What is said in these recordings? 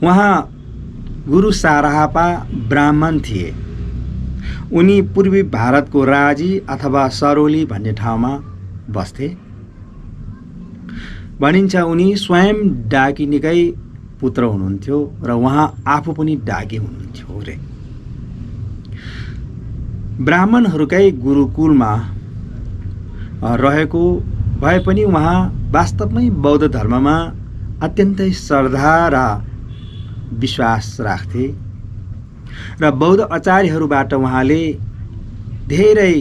उहाँ गुरु सारापा ब्राह्मण थिए। उनी पूर्वी भारतको राजी अथवा सरोली भन्ने ठाउँमा बस्थे। भनिन्छ उनी स्वयं डाकिनीकै पुत्र हुनुहुन्थ्यो र उहाँ आफू पनि डाकी हुनुहुन्थ्यो रे। ब्राह्मणहरूकै गुरुकुलमा रहेको भए पनि उहाँ वास्तवमै बौद्ध धर्ममा अत्यन्तै श्रद्धा र विश्वास राख्थे र बौद्ध आचार्यहरूबाट उहाँले धेरै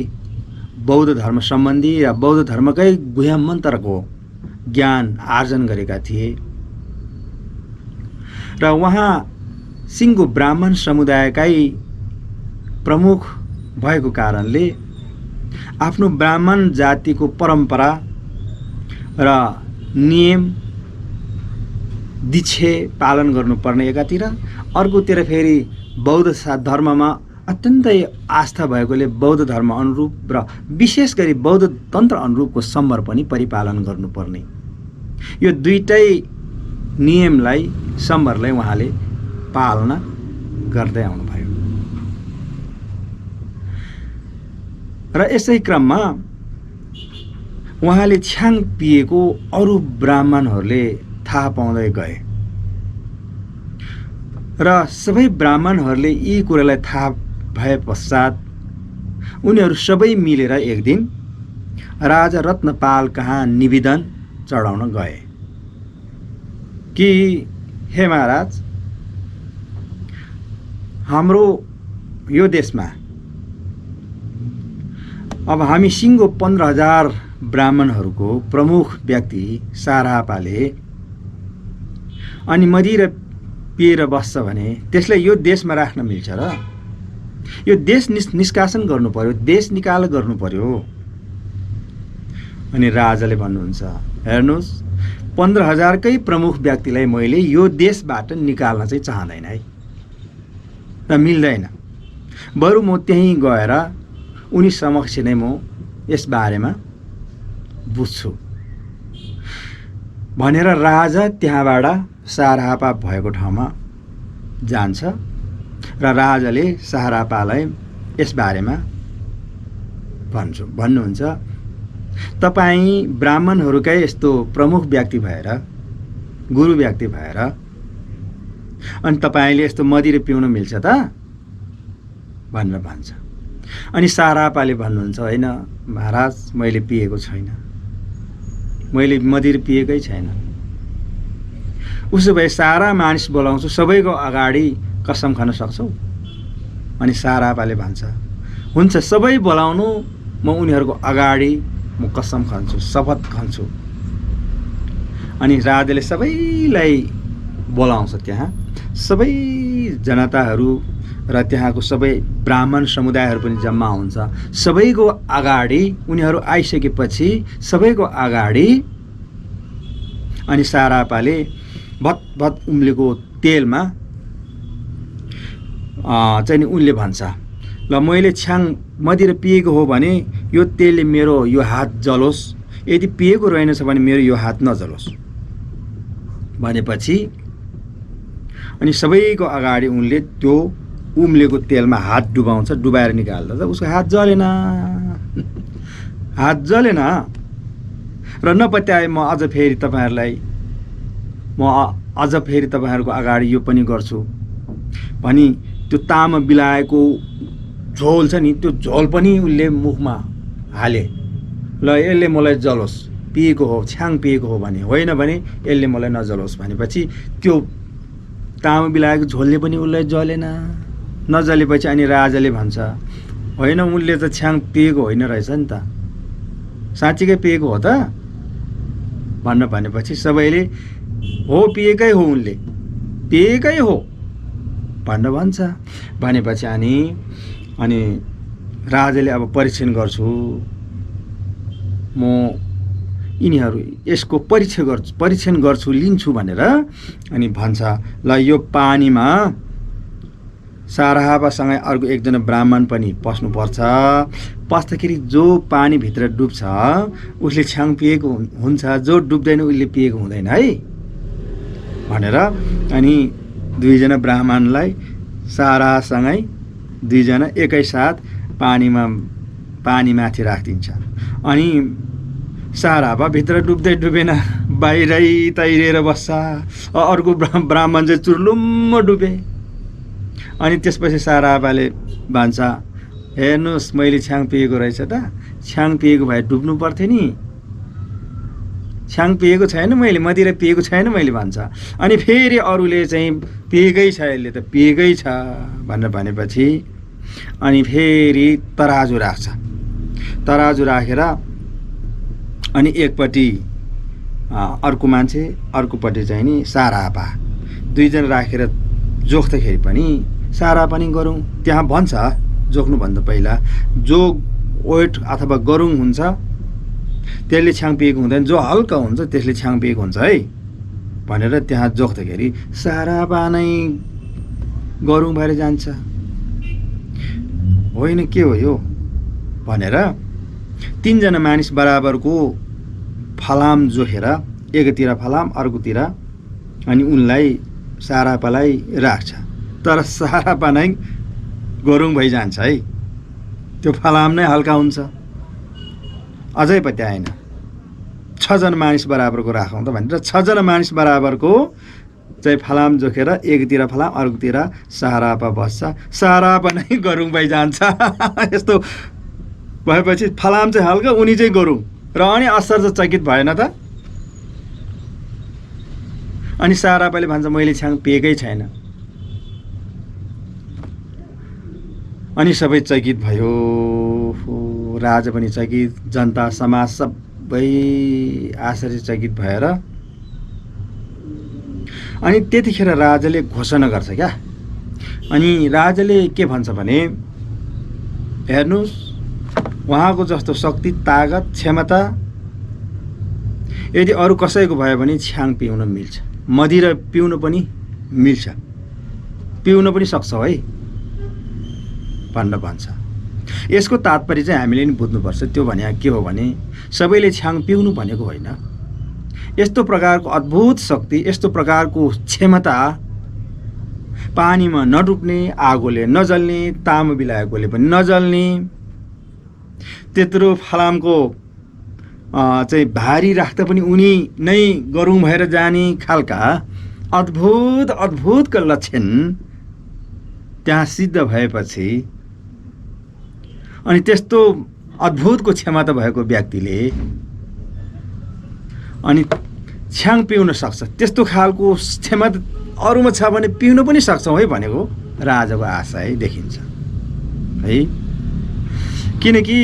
बौद्ध धर्म सम्बन्धी र बौद्ध धर्मकै गुह्य मन्त्रको ज्ञान आर्जन गरेका थिए र उहाँ सिङ्गो ब्राह्मण समुदायकै प्रमुख भएको कारणले आफ्नो ब्राह्मण जातिको परम्परा र नियम दीक्षे पालन गर्नुपर्ने एकातिर, अर्कोतिर फेरि बौद्ध धर्ममा अत्यन्तै आस्था भएकोले बौद्ध धर्म अनुरूप र विशेष गरी बौद्ध तन्त्र अनुरूपको सम्बर पनि परिपालन गर्नुपर्ने, यो दुईटै नियमलाई सम्बरलाई उहाँले पालना गर्दै आउनुभयो। र यसै क्रममा उहाँले छ्याङ पिएको अरू ब्राह्मणहरूले थाहा पाउँदै गए र सबै ब्राह्मणहरूले यी कुरालाई थाहा भए पश्चात उनीहरू सबै मिलेर एक दिन राजा रत्नपाल कहाँ निवेदन चढाउन गए कि हे महाराज, हाम्रो यो देशमा अब हामी सिङ्गो 15,000 ब्राह्मणहरूको प्रमुख व्यक्ति सारापाले अनि मदिरा पिएर बस्छ भने त्यसलाई यो देशमा राख्न मिल्छ र? यो देश निष्कासन गर्नु पर्यो, देश निकाल गर्नु पर्यो। अनि राजाले भन्नुहुन्छ, हेर्नुहोस् 15,000कै प्रमुख व्यक्तिलाई मैले यो देशबाट निकाल्न चाहिँ चाहँदैन है र मिल्दैन। बरु म त्यहीँ गएर उनी समक्ष नै म यस बारेमा बुझ्छु भनेर राजा त्यहाँबाट सारापा भएको ठाउँमा जान्छ र राजाले सारापालाई यस बारेमा भन्नुहुन्छ, तपाईँ ब्राह्मणहरूकै यस्तो प्रमुख व्यक्ति भएर, गुरु व्यक्ति भएर अनि तपाईँले यस्तो मदिरा पिउन मिल्छ त भनेर भन्छ। अनि सारापाले भन्नुहुन्छ, होइन महाराज, मैले पिएको छैन, मैले मदिरा पिएकै छैन। उसो भए सारा मानिस बोलाउँछु, सबैको अगाडि कसम खान सक्छौ? अनि सारापाले भन्छ, हुन्छ सबै बोलाउनु, म उनीहरूको अगाडि म कसम खान्छु, शपथ खान्छु। अनि राजाले सबैलाई बोलाउँछ, त्यहाँ सबै जनताहरू र त्यहाँको सबै ब्राह्मण समुदायहरू पनि जम्मा हुन्छ। सबैको अगाडि उनीहरू आइसकेपछि सबैको अगाडि अनि सारापाले भतभत उम्लेको तेलमा चाहिँ उनले भन्छ, ल मैले छ्याङ मदिरा पिएको हो भने यो तेलले मेरो यो हात जलोस्, यदि पिएको रहेनछ भने मेरो यो हात नजलोस् भनेपछि अनि सबैको अगाडि उनले त्यो उम्लेको तेलमा हात डुबाउँछ। डुबाएर निकाल्दा त उसको हात जलेन, हात जलेन र नपत्याए म अझ फेरि तपाईँहरूको अगाडि यो पनि गर्छु भनी त्यो तामा बिलाएको झोल छ नि, त्यो झोल पनि उसले मुखमा हाले, ल यसले मलाई जलोस्, पिएको हो, छ्याङ पिएको हो भने, होइन भने यसले मलाई नजलोस् भनेपछि त्यो तामा बिलाएको झोलले पनि उसलाई जलेन। नजलेपछि अनि राजाले भन्छ, होइन उनले त छ्याङ पिएको होइन रहेछ नि त, साँच्चीकै पिएको हो त भनेपछि सबैले हो पिएकै हो, उनले पिएकै हो भन्छ। भनेपछि अनि राजाले अब परीक्षण गर्छु, म यिनीहरू यसको परीक्षण गर्छु लिन्छु भनेर अनि भन्छ, ल यो पानीमा सारापासँगै अर्को एकजना ब्राह्मण पनि पस्नुपर्छ, पस्दाखेरि जो पानीभित्र डुब्छ उसले छ्याङ पिएको हुन्छ, जो डुब्दैन उसले पिएको हुँदैन है भनेर अनि दुईजना ब्राह्मणलाई सारासँगै दुईजना एकैसाथ पानीमाथि राखिदिन्छ। अनि सारा भित्र डुब्दै डुबेन, बाहिरै तैरेर बस्छ। अर्को ब्राह्मण चाहिँ चुर्लुम्म डुबे। अनि त्यसपछि साराले भन्छ, हेर्नुहोस् मैले छ्याङ पिएको रहेछ त, छ्याङ पिएको भए डुब्नु पर्थ्यो नि, छ्याङ पिएको छैन मैले, मदिरा पिएको छैन मैले भन्छ। अनि फेरि अरूले चाहिँ पिएकै छ, यसले त पिएकै छ भनेर भनेपछि अनि फेरि तराजु राख्छ। तराजु राखेर अनि एकपट्टि अर्को मान्छे, अर्कोपट्टि चाहिँ नि सारापा, दुईजना राखेर जोख्दाखेरि पनि सारा पनि गरौँ त्यहाँ भन्छ, जोख्नुभन्दा पहिला जो वेट अथवा गरुङ हुन्छ त्यसले छ्याङ पिएको हुँदैन, जो हल्का हुन्छ त्यसले छ्याङ पिएको हुन्छ है भनेर त्यहाँ जोख्दाखेरि सारापा नै गरुङ भएर जान्छ। होइन के हो यो भनेर तीनजना मानिस बराबरको फलाम जोखेर, एकतिर फलाम अर्कोतिर, अनि उनलाई सारापालाई राख्छ। तर सारापा नै गरुङ भइजान्छ है, त्यो फलाम नै हल्का हुन्छ। अझै पत्याएन, 6 जना मानिस बराबरको राखौँ त भनेर 6 जना मानिस बराबरको चाहिँ फलाम जोखेर एकतिर फलाम अर्कोतिर सारापा बस्छ, सारापा नै गरुङ भइजान्छ। यस्तो भएपछि फलाम चाहिँ हल्का, उनी चाहिँ गरुङ, र अनि आश्चर्य चकित भएन त। अनि सारापाले भन्छ मैले छ्याङ पिएकै छैन। अनि सबै चकित भयो, राजा पनि चकित, जनता समाज सबै आश्चर्यचकित भएर अनि त्यतिखेर राजाले घोषणा गर्छ क्या। अनि राजाले के भन्छ भने, हेर्नुहोस् उहाँको जस्तो शक्ति, तागत, क्षमता यदि अरू कसैको भयो भने छ्याङ पिउन मिल्छ, मदिरा पिउन पनि मिल्छ, पिउन पनि सक्छ है भनेर भन्छ। यसको तात्पर्य चाहिँ हामीले नि बुझ्नुपर्छ। त्यो भने के हो भने सबैले छ्याङ पिउनु भनेको होइन। यस्तो प्रकारको अद्भुत शक्ति, यस्तो प्रकारको क्षमता पानीमा नडुब्ने, आगोले नजल्ने, तामा बिलाएकोले पनि नजल्ने, त्यत्रो फलामको चाहिँ भारी राख्दा पनि उनी नै गरुङ भएर जाने खालका अद्भुतका लक्षण त्यहाँ सिद्ध भएपछि अनि त्यस्तो अद्भुतको क्षमता भएको व्यक्तिले अनि छ्याङ पिउन सक्छ, त्यस्तो खालको क्षमता अरूमा छ भने पिउन पनि सक्छौँ है भनेको राजाको आशय देखिन्छ है। किनकि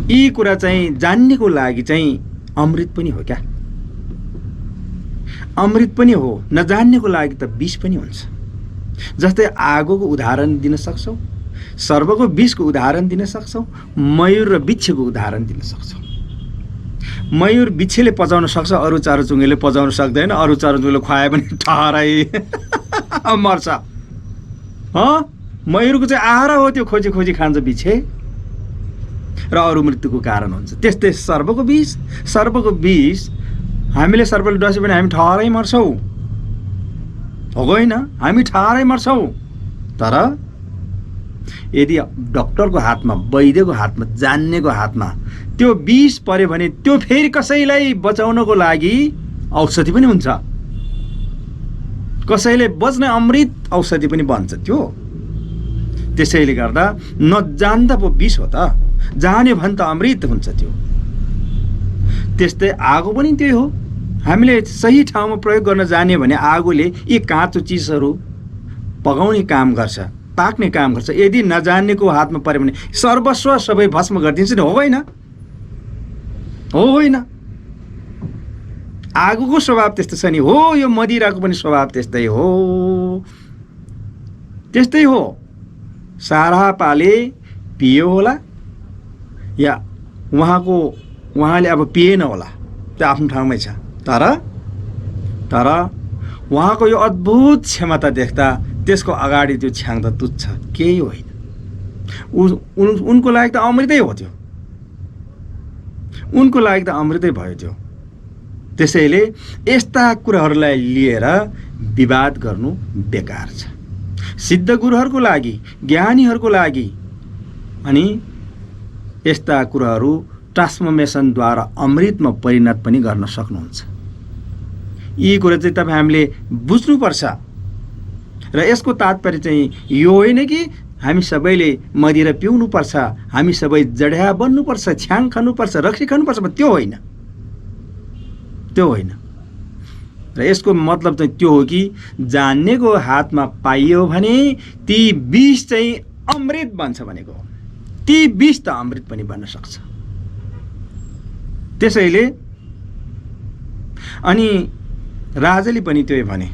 यी कुरा चाहिँ जान्नेको लागि चाहिँ अमृत पनि हो क्या, अमृत पनि हो, नजान्नेको लागि त विष पनि हुन्छ। जस्तै आगोको उदाहरण दिन सक्छौँ, सर्पको विषको उदाहरण दिन सक्छौँ, मयूर र बिच्छीको उदाहरण दिन सक्छौँ। मयूर बिच्छीले पचाउन सक्छ, अरू चराचुङ्गीले पचाउन सक्दैन, अरू चराचुङ्गीले खुवाए पनि ठहरै मर्छ। मयूरको चाहिँ आहार हो, त्यो खोजी खोजी खान्छ बिच्छे र अरू मृत्युको कारण हुन्छ। त्यस्तै सर्पको विष हामीले सर्पले डस्यो भने हामी ठहरै मर्छौँ, हो होइन? हामी ठहरै मर्छौँ। तर यदि डक्टरको हातमा, वैद्यको हातमा, जान्नेको हातमा त्यो विष पर्यो भने त्यो फेरि कसैलाई बचाउनको लागि औषधि पनि हुन्छ, कसैले बच्ने अमृत औषधि पनि बन्छ त्यो। त्यसैले गर्दा नजान्दा पो विष हो त, जान्यो भने त अमृत हुन्छ त्यो। त्यस्तै आगो पनि त्यही हो, हामीले सही ठाउँमा प्रयोग गर्न जान्यो भने आगोले यी काँचो चिजहरू पकाउने काम गर्छ, पाक्ने काम गर्छ। यदि नजान्नेको हातमा पर्यो भने सर्वस्व सबै भस्म गरिदिन्छ नि, हो होइन? हो होइन? आगोको स्वभाव त्यस्तो छ नि, हो यो मदिराको पनि स्वभाव त्यस्तै हो, त्यस्तै हो। सारापाले पियो होला या उहाँले अब पिएन होला, त्यो आफ्नो ठाउँमै छ। तर उहाँको यो अद्भुत क्षमता देख्दा त्यसको अगाडि त्यो छ्याङ त तुच्छ, केही होइन। उनको लागि त अमृतै हो त्यो, उनको लागि त अमृतै भयो त्यो। त्यसैले यस्ता कुराहरूलाई लिएर विवाद गर्नु बेकार छ। सिद्ध गुरुहरूको लागि, ज्ञानीहरूको लागि अनि यस्ता कुराहरू ट्रान्सफर्मेसनद्वारा अमृतमा परिणत पनि गर्न सक्नुहुन्छ। यी कुरा चाहिँ तपाईँ हामीले बुझ्नुपर्छ। र यसको तात्पर्य चाहिँ यो होइन कि हामी सबैले मदिरा पिउनुपर्छ, हामी सबै जड्या बन्नुपर्छ, छ्याङ खानुपर्छ, रक्सी खानुपर्छ, त्यो होइन, त्यो होइन। र यसको मतलब चाहिँ त्यो हो कि जान्नेको हातमा पाइयो भने ती विष चाहिँ अमृत बन्छ भनेको हो। ती विष त अमृत पनि बन्न सक्छ। त्यसैले अनि राजाले पनि त्यही भने,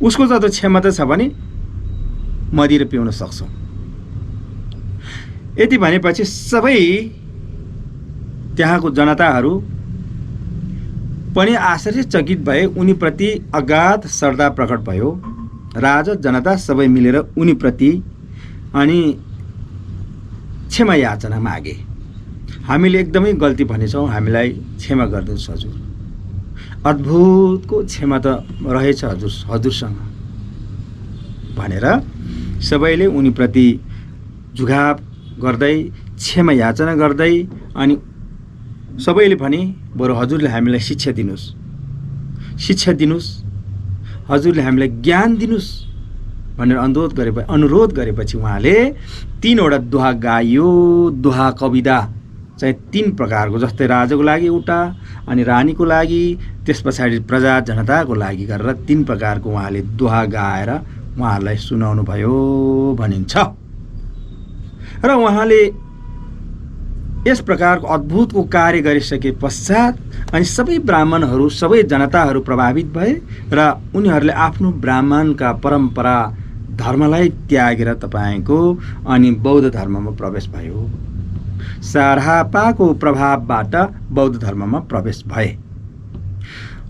उसको जस्तो क्षमता छ भने मदिरा पिउन सक्छौँ। यति भनेपछि सबै त्यहाँको जनताहरू पनि आश्चर्यचकित भए। उनीप्रति अगाध श्रद्धा प्रकट भयो। राजा जनता सबै मिलेर उनीप्रति अनि क्षमा याचना मागे। हामीले एकदमै गल्ती भनेछौँ, हामीलाई क्षमा गरिदिनुहोस् हजुर। अद्भुतको क्षमा त रहेछ हजुरसँग भनेर सबैले उनीप्रति झुगाव गर्दै क्षमा याचना गर्दै अनि सबैले भने बरु हजुरले हामीलाई शिक्षा दिनुहोस्, हजुरले हामीलाई ज्ञान दिनुहोस् भनेर अनुरोध गरेपछि उहाँले 3 वटा दोहा गाइयो। दोहा कविता चाहिँ 3 प्रकारको, जस्तै राजाको लागि एउटा, अनि रानीको लागि, त्यस पछाडि प्रजा जनताको लागि गरेर 3 प्रकारको उहाँले दोहा गाएर उहाँहरूलाई सुनाउनु भयो भनिन्छ। र उहाँले यस प्रकारको अद्भुतको कार्य गरिसके पश्चात अनि सबै ब्राह्मणहरू, सबै जनताहरू प्रभावित भए र उनीहरूले आफ्नो ब्राह्मणका परम्परा धर्मलाई त्यागेर तपाईँको अनि बौद्ध धर्ममा प्रवेश भयो। सारापाको प्रभावबाट बौद्ध धर्ममा प्रवेश भए।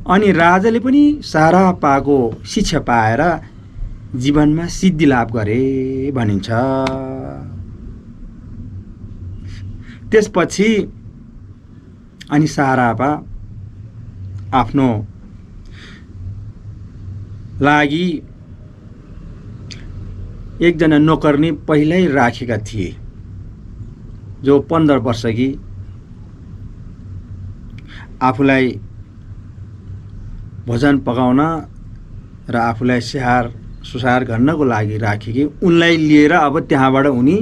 अनि राजाले पनि सारापाको शिक्षा पाएर जीवनमा सिद्धि लाभ गरे भनिन्छ। त्यसपछि अनि सारापा आफ्नो लागि एकजना नोकर्नी पहिल्यै राखेका थिए, जो 15 वर्षकी आफूलाई भोजन पकाउन र आफूलाई स्याहार सुसार गर्नको लागि राखेकी। उनलाई लिएर अब त्यहाँबाट उनी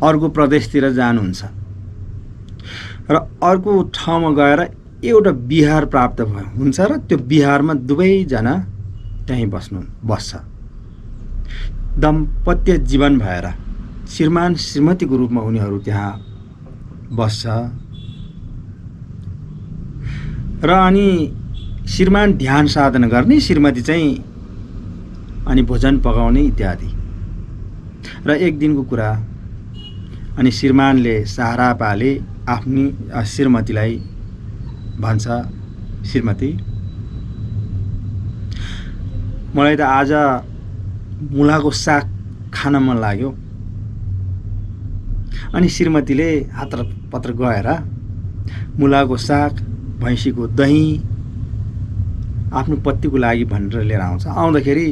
अर्को प्रदेशतिर जानुहुन्छ र अर्को ठाउँमा गएर एउटा बिहार प्राप्त हुन्छ र त्यो बिहारमा दुवैजना त्यहीँ बस्छ। दम्पत्य जीवन भएर श्रीमान श्रीमतीको रूपमा उनीहरू त्यहाँ बस्छ र अनि श्रीमान ध्यान साधना गर्ने, श्रीमती चाहिँ अनि भोजन पकाउने इत्यादि। र एक दिनको कुरा, अनि श्रीमानले सारापाले आफ्नी श्रीमतीलाई भन्छ, श्रीमती मलाई त आज मुलाको साग खान मन लाग्यो। अनि श्रीमतीले हातपत्र गएर मुलाको साग, भैँसीको दही आफ्नो पतिको लागि भनेर लिएर आउँछ। आउँदाखेरि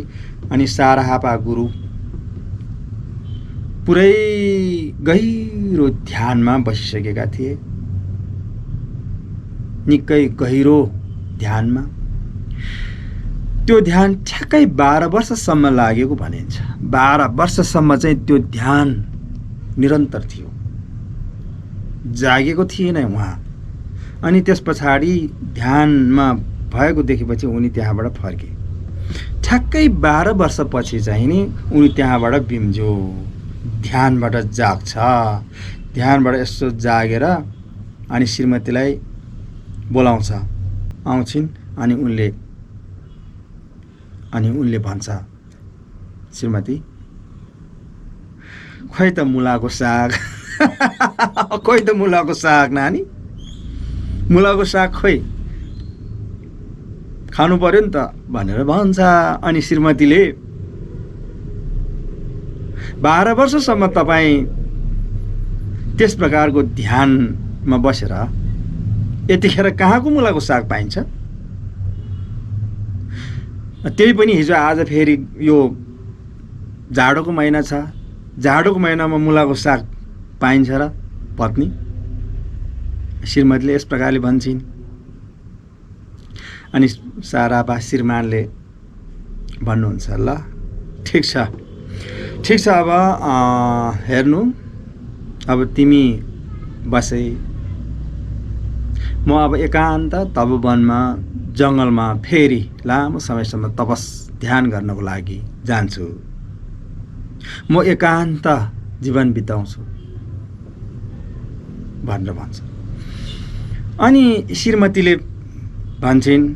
अनि सारापा गुरु पुरै गहिरो ध्यानमा बसिसकेका थिए, निकै गहिरो ध्यानमा। त्यो ध्यान ठ्याक्कै 12 वर्षसम्म लागेको भनिन्छ। 12 वर्षसम्म चाहिँ त्यो ध्यान निरन्तर थियो, जागेको थिएन उहाँ। अनि त्यस पछाडि ध्यानमा भएको देखेपछि उनी त्यहाँबाट फर्के। ठ्याक्कै 12 वर्षपछि चाहिँ नि उनी त्यहाँबाट बिम्ज्यो, ध्यानबाट जाग्छ। ध्यानबाट यसो जागेर अनि श्रीमतीलाई बोलाउँछ, आउँछिन्। अनि उनले भन्छ, श्रीमती खोइ त मुलाको साग खोइ त मुलाको साग नानी, मुलाको साग खोइ खानु पर्यो नि त भनेर भन्छ। अनि श्रीमतीले 12 वर्षसम्म तपाईँ त्यस प्रकारको ध्यानमा बसेर यतिखेर कहाँको मुलाको साग पाइन्छ? त्यही पनि हिजो आज फेरि यो जाडोको महिना छ, जाडोको महिनामा मुलाको साग पाइन्छ र? पत्नी श्रीमतीले यस प्रकारले भन्छन्। अनि सारापा श्रीमानले भन्नुहुन्छ, ल ठिक छ अब हेर्नु, अब तिमी बसै, म अब एकान्त तपोवनमा जङ्गलमा फेरि लामो समयसम्म ध्यान गर्नको लागि जान्छु। म एकान्त जीवन बिताउँछु भनेर भन्छ। अनि श्रीमतीले भन्छन्,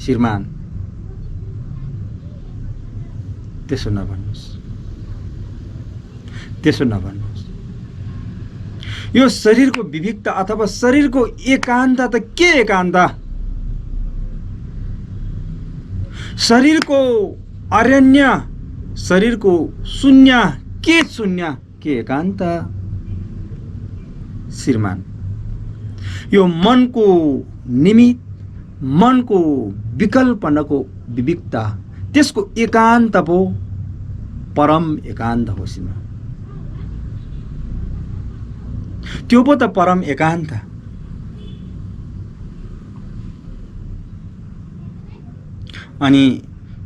श्रीमान त्यसो नभन्नुहोस्। यो शरीरको विविधता अथवा शरीरको एकान्त त के एकान्त? शरीरको अरण्य, शरीरको शून्य के एकान्त? श्रीमान, यो मनको निमित्त, मनको विकल्पनको विविधता, त्यसको एकान्त पो परम एकान्त हो श्रीमान। त्यो पो त परम एकान्त। अनि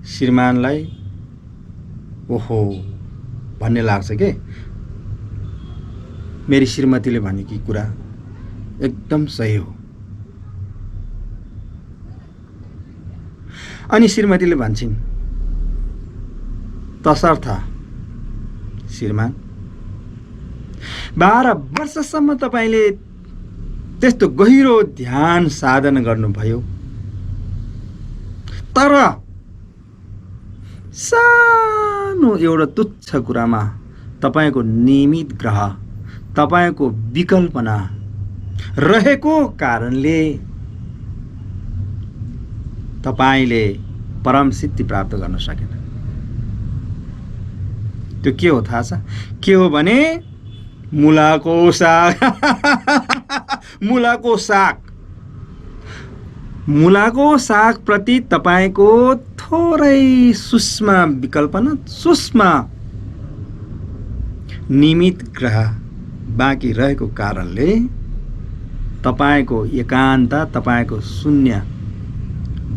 श्रीमानलाई ओहो भन्ने लाग्छ के मेरी श्रीमतीले भनेकी कुरा एकदम सही हो। अनि श्रीमतीले भन्छन्, तसर्थ श्रीमान 12 वर्षसम्म तपाईले त्यस्तो गहिरो ध्यान साधना गर्नुभयो, तर सानो एउटा तुच्छ कुरामा तपाईको नियमित ग्रह, तपाईको विकल्पना रहेको कारणले तपाईले परम सिद्धि प्राप्त गर्न सकेन। त्यो के हो थाहा छ? के हो भने मुलाको साग। मुलाको साग प्रति तपाईको थोरै सूक्ष्म विकल्पना, सूक्ष्म निमित ग्रह बाँकी रहेको कारणले तपाईको एकान्त, तपाईको शून्य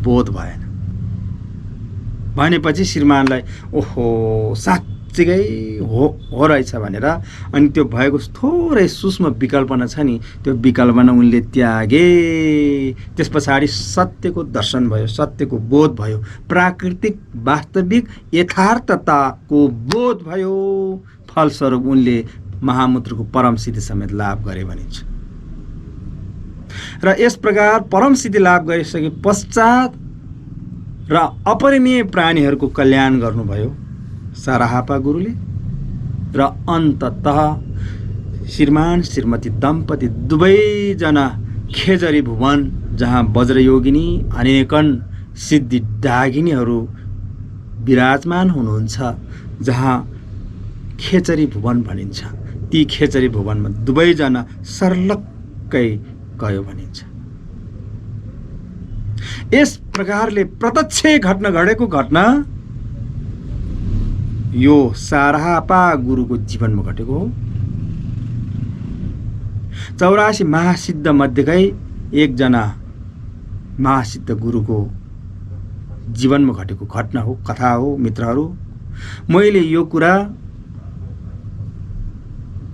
बोध भएन। भनेपछि श्रीमानलाई ओहो साँच्चै हो रहेछ भनेर अनि त्यो भएको थोरै सूक्ष्म विकल्पना छ नि, त्यो विकल्पना उनले त्यागे। त्यस पछाडि सत्यको दर्शन भयो, सत्यको बोध भयो, प्राकृतिक वास्तविक यथार्थताको बोध भयो। फलस्वरूप उनले महामुद्रको परम सिद्धि समेत लाभ गरे भनिन्छ। र यस प्रकार परम सिद्धि लाभ गरिसके पश्चात र अपरिमेय प्राणीहरूको कल्याण गर्नुभयो साराहापा गुरुले। र अन्ततः श्रीमान श्रीमती दम्पति दुवैजना खेजरी भुवन, जहाँ वज्रयोगिनी अनेकन सिद्धि डागिनीहरू विराजमान हुनुहुन्छ, जहाँ खेचरी भुवन भनिन्छ, ती खेचरी भुवनमा दुवैजना सर्लक्कै गयो भनिन्छ। यस प्रकारले प्रत्यक्ष घटेको घटना यो साराहापा गुरुको जीवनमा घटेको हो। 84 महासिद्ध मध्येकै एकजना महासिद्ध गुरुको जीवनमा घटेको घटना हो, कथा हो। मित्रहरू, मैले यो कुरा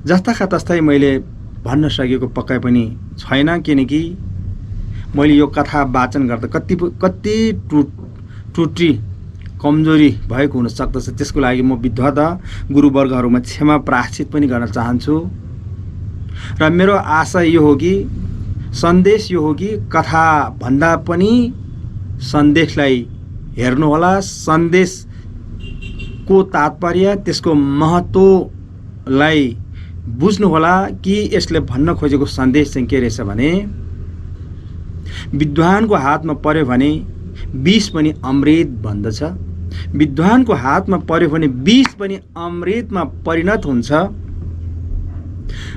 जस्ताका तस्तै मैले भन्न सकेको पक्कै पनि छैन, किनकि मैले यो कथा वाचन गर्दा कति त्रुटि कमजोरी भएको हुन सक्दछ। त्यसको लागि म विद्वत गुरुवर्गहरूमा क्षमा प्रायश्चित पनि गर्न चाहन्छु। र मेरो आशा यो हो कि, सन्देश यो हो कि कथा भन्दा पनि सन्देशलाई हेर्नुहोला, सन्देशको तात्पर्य, त्यसको महत्त्वलाई बुझ्नुहोला कि यसले भन्न खोजेको सन्देश चाहिँ के रहेछ भने विद्वानको हातमा पर्यो भने विष पनि अमृत बन्दछ, विद्वानको हातमा पर्यो भने विष पनि अमृतमा परिणत हुन्छ।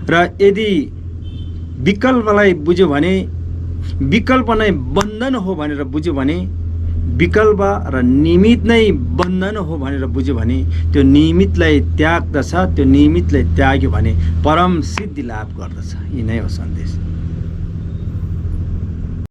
र यदि विकल्पलाई बुझ्यो भने, विकल्प नै बन्धन हो भनेर बुझ्यो भने, विकल्प र निमित्त नै बन्धन हो भनेर बुझ्यो भने, त्यो निमित्तलाई त्याग्दछ, त्यो निमित्तलाई त्याग्यो भने परम सिद्धि लाभ गर्दछ। यी नै हो सन्देश।